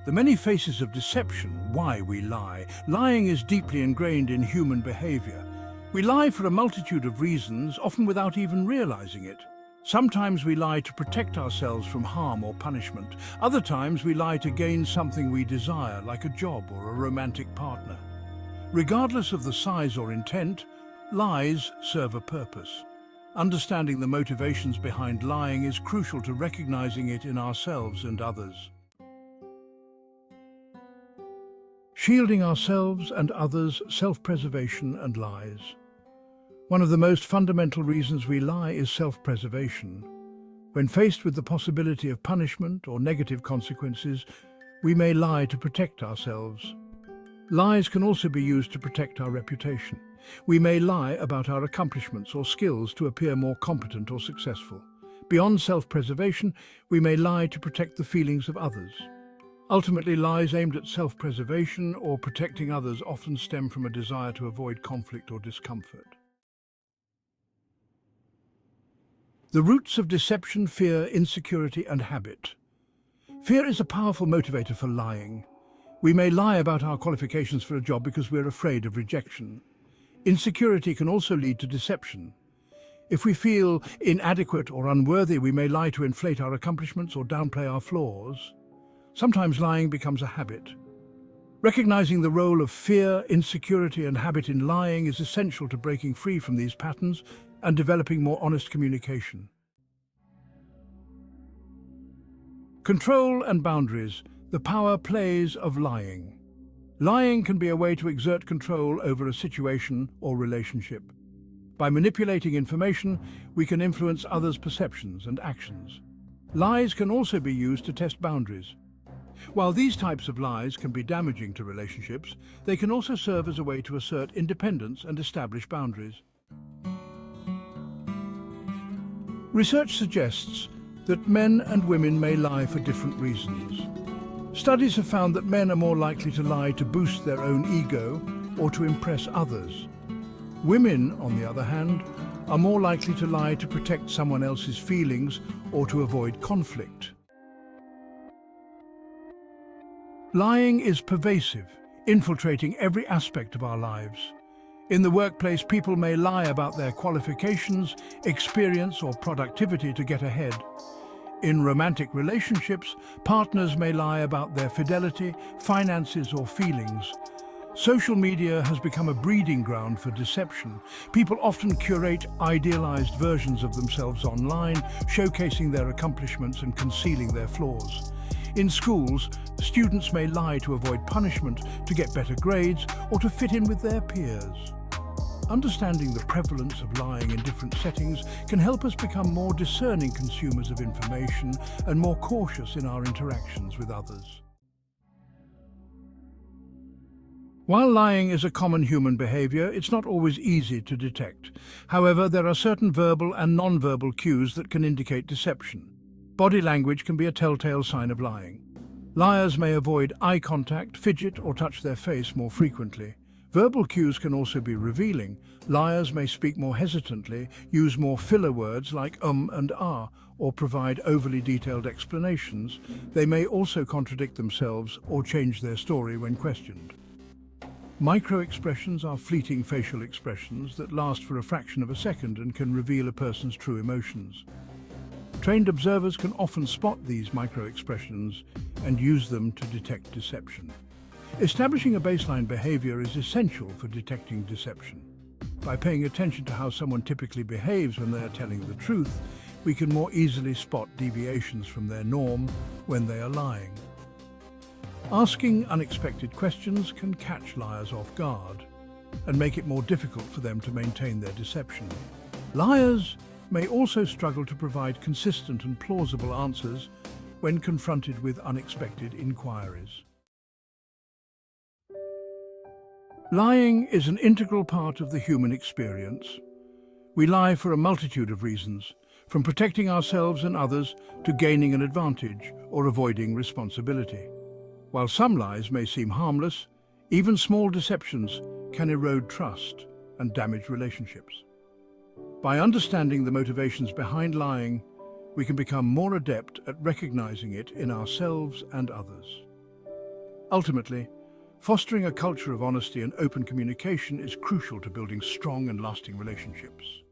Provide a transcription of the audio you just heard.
The many faces of deception, why we lie. Lying is deeply ingrained in human behavior. We lie for a multitude of reasons, often without even realizing it. Sometimes we lie to protect ourselves from harm or punishment. Other times we lie to gain something we desire, like a job or a romantic partner. Regardless of the size or intent, lies serve a purpose. Understanding the motivations behind lying is crucial to recognizing it in ourselves and others. Shielding ourselves and others, self-preservation and lies. One of the most fundamental reasons we lie is self-preservation. When faced with the possibility of punishment or negative consequences, we may lie to protect ourselves. Lies can also be used to protect our reputation. We may lie about our accomplishments or skills to appear more competent or successful. Beyond self-preservation, we may lie to protect the feelings of others. Ultimately, lies aimed at self-preservation or protecting others often stem from a desire to avoid conflict or discomfort. The roots of deception: fear, insecurity, and habit. Fear is a powerful motivator for lying. We may lie about our qualifications for a job because we're afraid of rejection. Insecurity can also lead to deception. If we feel inadequate or unworthy, we may lie to inflate our accomplishments or downplay our flaws. Sometimes lying becomes a habit. Recognizing the role of fear, insecurity, and habit in lying is essential to breaking free from these patterns and developing more honest communication. Control and boundaries: the power plays of lying. Lying can be a way to exert control over a situation or relationship. By manipulating information, we can influence others' perceptions and actions. Lies can also be used to test boundaries. While these types of lies can be damaging to relationships, they can also serve as a way to assert independence and establish boundaries. Research suggests that men and women may lie for different reasons. Studies have found that men are more likely to lie to boost their own ego or to impress others. Women, on the other hand, are more likely to lie to protect someone else's feelings or to avoid conflict. Lying is pervasive, infiltrating every aspect of our lives. In the workplace, people may lie about their qualifications, experience, or productivity to get ahead. In romantic relationships, partners may lie about their fidelity, finances, or feelings. Social media has become a breeding ground for deception. People often curate idealized versions of themselves online, showcasing their accomplishments and concealing their flaws. In schools, students may lie to avoid punishment, to get better grades, or to fit in with their peers. Understanding the prevalence of lying in different settings can help us become more discerning consumers of information and more cautious in our interactions with others. While lying is a common human behavior, it's not always easy to detect. However, there are certain verbal and non-verbal cues that can indicate deception. Body language can be a telltale sign of lying. Liars may avoid eye contact, fidget, or touch their face more frequently. Verbal cues can also be revealing. Liars may speak more hesitantly, use more filler words like and ah, or provide overly detailed explanations. They may also contradict themselves or change their story when questioned. Micro-expressions are fleeting facial expressions that last for a fraction of a second and can reveal a person's true emotions. Trained observers can often spot these micro-expressions and use them to detect deception. Establishing a baseline behavior is essential for detecting deception. By paying attention to how someone typically behaves when they are telling the truth, we can more easily spot deviations from their norm when they are lying. Asking unexpected questions can catch liars off guard and make it more difficult for them to maintain their deception. Liars may also struggle to provide consistent and plausible answers when confronted with unexpected inquiries. Lying is an integral part of the human experience. We lie for a multitude of reasons, from protecting ourselves and others to gaining an advantage or avoiding responsibility. While some lies may seem harmless, even small deceptions can erode trust and damage relationships. By understanding the motivations behind lying, we can become more adept at recognizing it in ourselves and others. Ultimately, fostering a culture of honesty and open communication is crucial to building strong and lasting relationships.